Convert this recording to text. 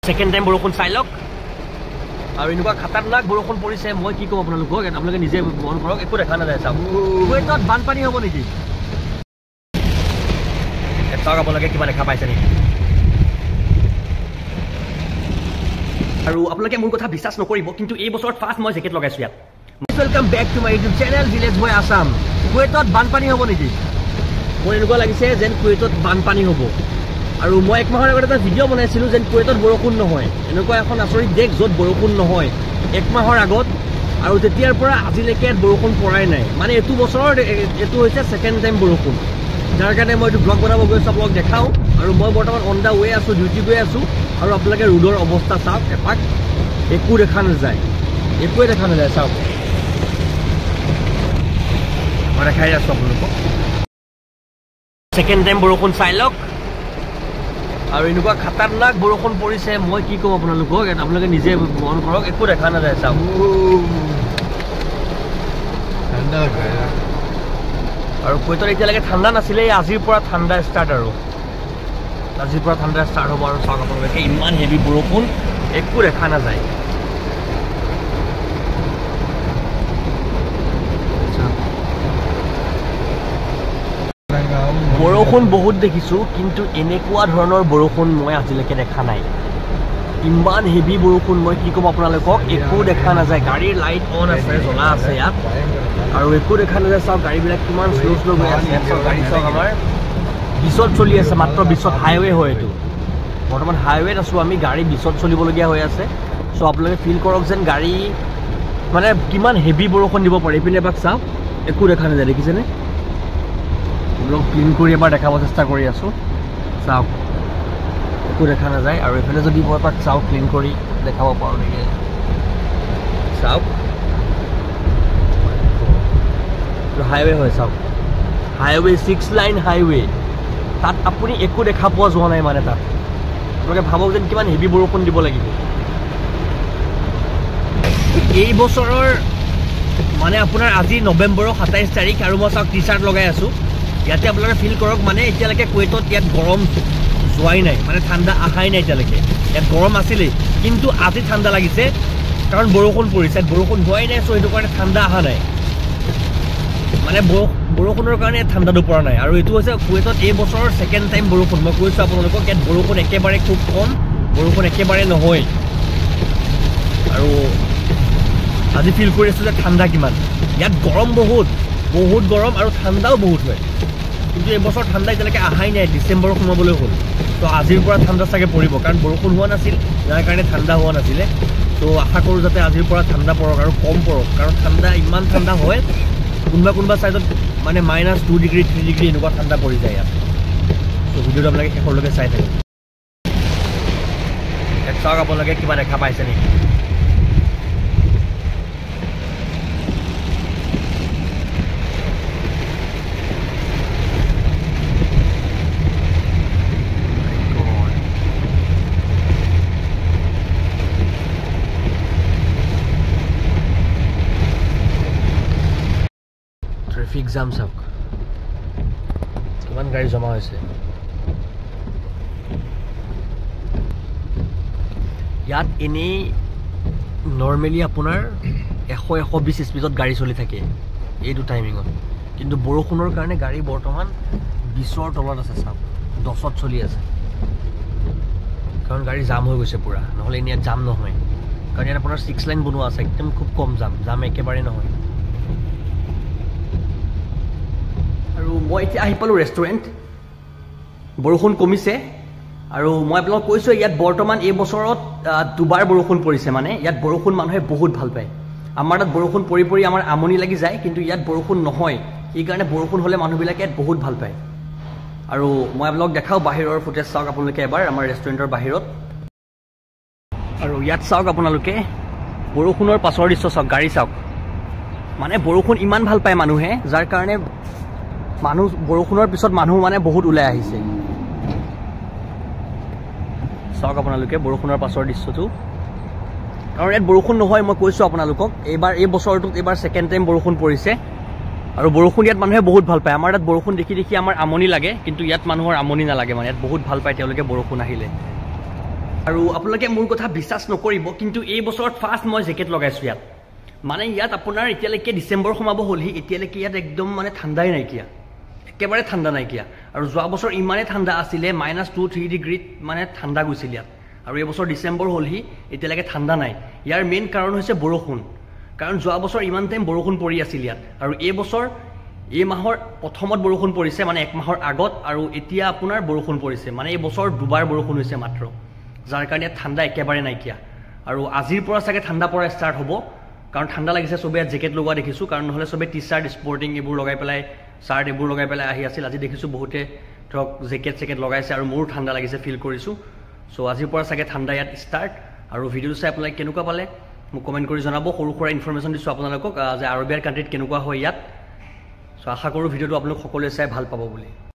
second time বৰষুণ চাই লওক আৰু এনেকুৱা খাতাৰনাক বৰষুণ পৰিছে মই কি ক'ম আপোনালোকক আপোনালোকে নিজে মন কৰক একো দেখা নাযায় চাওক কুৱেইটত বানপানী হ'ব নেকি চাওক আপোনালোকে কিবা দেখা পাইছে নেকি আৰু আপোনালোকে মোৰ কথা বিশ্বাস নকৰিব কিন্তু এই বছৰত ফাৰ্ষ্ট মই জেকেট লগাইছোঁ ইয়াত welcome back to my YouTube channel village boy Assam কুৱেইটত বানপানী হ'ব নেকি মোৰ এনেকুৱা লাগিছে যেন কুৱেইটত বানপানী হ'ব আৰু মই এক মাহৰ আগতে এটা ভিডিঅ' বনাইছিলোঁ যেন কুৱেইটত বৰষুণ নহয় এনেকুৱা এখন আচৰিত দেশ য'ত বৰষুণ নহয় এক মাহৰ আগত আৰু তেতিয়াৰ পৰা আজিলৈকে ইয়াত বৰষুণ পৰাই নাই মানে এইটো বছৰৰ এইটো হৈছে ছেকেণ্ড টাইম বৰষুণ যাৰ কাৰণে মই এইটো ব্লগ বনাব গৈছোঁ আপোনালোকক দেখাওঁ আৰু মই বৰ্তমান অন দ্য ৱে আছোঁ ডিউটি গৈ আছোঁ আৰু আপোনালোকে ৰোডৰ অৱস্থা চাওক এপাক একো দেখা নাযায় একোৱে দেখা নাযায় চাওক মই দেখাই আছোঁ আপোনালোকক ছেকেণ্ড টাইম বৰষুণ চাই লওক আৰু এনেকুৱা খাতাৰনাক বৰষুণ পৰিছে মই কি ক'ম আপোনালোকক আপোনালোকে নিজে মন কৰক একো দেখা নাযায় চাওক আৰু কুৱেইটত এতিয়ালৈকে ঠাণ্ডা নাছিলে আজিৰ পৰা ঠাণ্ডা ষ্টাৰ্ট আৰু আজিৰ পৰা ঠাণ্ডা ষ্টাৰ্ট হ'ব আৰু চাওক আপোনালোকে ইমান হেভি বৰষুণ একো দেখা নাযায় বৰষুণ বহুত দেখিছোঁ কিন্তু এনেকুৱা ধৰণৰ বৰষুণ মই আজিলৈকে দেখা নাই ইমান হেভি বৰষুণ মই কি ক'ম আপোনালোকক একো দেখা নাযায় গাড়ীৰ লাইট অন আছে জ্বলা আছে ইয়াত আৰু একো দেখা নাযায় চাওক গাড়ীবিলাক কিমান শ্ল' গৈ আছে চাওক গাড়ী চাওক আমাৰ বিচত চলি আছে মাত্ৰ বিচত হাইৱে হয় এইটো বৰ্তমান হাইৱেত আছোঁ আমি গাড়ী বিচত চলিবলগীয়া হৈ আছে চ' আপোনালোকে ফিল কৰক যেন গাড়ী মানে কিমান হেভি বৰষুণ দিব পাৰে এইপিনে এবাৰ চাওক একো দেখা নাযায় দেখিছেনে ব্লগ ক্লিন কৰি এবাৰ দেখাব চেষ্টা কৰি আছোঁ চাওক একো দেখা নাযায় আৰু এইফালে যদি মই এপাক চাওক ক্লিন কৰি দেখাব পাৰোঁ নেকি চাওক হাইৱে হয় চাওক হাইৱে 6 লাইন হাইৱে তাত আপুনি একো দেখা পোৱা যোৱা নাই মানে তাত আপোনালোকে ভাবক যেন কিমান হেভি বৰষুণ দিব লাগিব এই বছৰৰ মানে আপোনাৰ আজি নৱেম্বৰৰ 27 তাৰিখ আৰু মই চাওক টি চাৰ্ট লগাই আছোঁ ইয়াতে আপোনালোকে ফিল কৰক মানে এতিয়ালৈকে কুৱেইটত ইয়াত গৰম যোৱাই নাই মানে ঠাণ্ডা অহাই নাই এতিয়ালৈকে ইয়াত গৰম আছিলেই কিন্তু আজি ঠাণ্ডা লাগিছে কাৰণ বৰষুণ পৰিছে বৰষুণ হোৱাই নাই চ' সেইটো কাৰণে ঠাণ্ডা অহা নাই মানে বৰষুণৰ কাৰণে ঠাণ্ডাটো পৰা নাই আৰু এইটো হৈছে কুৱেইটত এই বছৰৰ ছেকেণ্ড টাইম বৰষুণ মই কৈছোঁ আপোনালোকক ইয়াত বৰষুণ একেবাৰে খুব কম বৰষুণ একেবাৰে নহয় আৰু আজি ফিল কৰি আছোঁ যে ঠাণ্ডা কিমান ইয়াত গৰম বহুত গৰম আৰু ঠাণ্ডাও বহুত হয় কিন্তু এইবছৰ ঠাণ্ডা এতিয়ালৈকে অহাই নাই ডিচেম্বৰ সোমাবলৈ হ'ল তো আজিৰ পৰা ঠাণ্ডা চাগে পৰিব কাৰণ বৰষুণ হোৱা নাছিল যাৰ কাৰণে ঠাণ্ডা হোৱা নাছিলে তো আশা কৰোঁ যাতে আজিৰ পৰা ঠাণ্ডা পৰক আৰু কম পৰক কাৰণ ঠাণ্ডা ইমান ঠাণ্ডা হয় কোনোবা ছাইডত মানে -2 ডিগ্ৰী 3 ডিগ্ৰী এনেকুৱা ঠাণ্ডা পৰি যায় ইয়াত তো ভিডিঅ'টো আপোনালোকে শেষলৈকে চাই থাকে চাওক আপোনালোকে কিবা দেখা পাইছে নেকি ট্ৰেফিক জাম চাওক কিমান গাড়ী জমা হৈছে ইয়াত এনেই নৰ্মেলি আপোনাৰ 100-120 স্পীডত গাড়ী চলি থাকে এইটো টাইমিঙত কিন্তু বৰষুণৰ কাৰণে গাড়ী বৰ্তমান 20ৰ তলত আছে চাওক 10ত চলি আছে কাৰণ গাড়ী জাম হৈ গৈছে পুৰা নহ'লে এনেই ইয়াত জাম নহয় কাৰণ ইয়াত আপোনাৰ 6 লাইন বনোৱা আছে একদম খুব কম জাম একেবাৰে নহয় আৰু মই এতিয়া আহি পালোঁ ৰেষ্টুৰেণ্ট বৰষুণ কমিছে আৰু মই আপোনালোকক কৈছোঁ ইয়াত বৰ্তমান এই বছৰত দুবাৰ বৰষুণ পৰিছে মানে ইয়াত বৰষুণ মানুহে বহুত ভাল পায় আমাৰ তাত বৰষুণ পৰি আমাৰ আমনি লাগি যায় কিন্তু ইয়াত বৰষুণ নহয় সেইকাৰণে বৰষুণ হ'লে মানুহবিলাকে ইয়াত বহুত ভাল পায় আৰু মই আপোনালোকক দেখাওঁ বাহিৰৰ ফুটেজ চাওক আপোনালোকে এবাৰ আমাৰ ৰেষ্টুৰেণ্টৰ বাহিৰত আৰু ইয়াত চাওক আপোনালোকে বৰষুণৰ পাছৰ দৃশ্য চাওক গাড়ী চাওক মানে বৰষুণ ইমান ভাল পায় মানুহে যাৰ কাৰণে বৰষুণৰ পিছত মানুহ মানে বহুত ওলাই আহিছে চাওক আপোনালোকে বৰষুণৰ পাছৰ দৃশ্যটো কাৰণ ইয়াত বৰষুণ নহয় মই কৈছোঁ আপোনালোকক এই বছৰটোত এইবাৰ ছেকেণ্ড টাইম বৰষুণ পৰিছে আৰু বৰষুণ ইয়াত মানুহে বহুত ভাল পায় আমাৰ তাত বৰষুণ দেখি আমাৰ আমনি লাগে কিন্তু ইয়াত মানুহৰ আমনি নালাগে মানে ইয়াত বহুত ভাল পায় তেওঁলোকে বৰষুণ আহিলে আৰু আপোনালোকে মোৰ কথা বিশ্বাস নকৰিব কিন্তু এই বছৰত ফাৰ্ষ্ট মই জেকেট লগাইছোঁ ইয়াত মানে ইয়াত আপোনাৰ এতিয়ালৈকে ডিচেম্বৰ সোমাব হ'লহি এতিয়ালৈকে ইয়াত একদম মানে ঠাণ্ডাই নাইকিয়া একেবাৰে ঠাণ্ডা নাইকিয়া আৰু যোৱা বছৰ ইমানেই ঠাণ্ডা আছিলে -2-3 ডিগ্ৰীত মানে ঠাণ্ডা গৈছিল ইয়াত আৰু এই বছৰ ডিচেম্বৰ হ'লহি এতিয়ালৈকে ঠাণ্ডা নাই ইয়াৰ মেইন কাৰণ হৈছে বৰষুণ কাৰণ যোৱা বছৰ ইমান টাইম বৰষুণ পৰি আছিল ইয়াত আৰু এই বছৰ এই মাহৰ প্ৰথমত বৰষুণ পৰিছে মানে এক মাহৰ আগত আৰু এতিয়া আপোনাৰ বৰষুণ পৰিছে মানে এই বছৰ দুবাৰ বৰষুণ হৈছে মাত্ৰ যাৰ কাৰণে ইয়াত ঠাণ্ডা একেবাৰে নাইকিয়া আৰু আজিৰ পৰা চাগে ঠাণ্ডা পৰা ষ্টাৰ্ট হ'ব কাৰণ ঠাণ্ডা লাগিছে সবে ইয়াত জেকেট লগোৱা দেখিছোঁ কাৰণ নহ'লে সবে টি চাৰ্ট স্পৰ্টিং এইবোৰ লগাই পেলাই চাৰ্ট এইবোৰ লগাই পেলাই আহি আছিল আজি দেখিছোঁ বহুতে ধৰক জেকেট লগাইছে আৰু মোৰো ঠাণ্ডা লাগিছে ফিল কৰিছোঁ চ' আজিৰ পৰা চাগে ঠাণ্ডা ইয়াত ষ্টাৰ্ট আৰু ভিডিঅ'টো চাই আপোনালোকে কেনেকুৱা পালে মোক কমেণ্ট কৰি জনাব সৰু সুৰা ইনফৰমেশ্যন দিছোঁ আপোনালোকক যে আৰবিয়ান কাণ্ট্ৰিত কেনেকুৱা হয় ইয়াত চ' আশা কৰোঁ ভিডিঅ'টো আপোনালোক সকলোৱে চাই ভাল পাব বুলি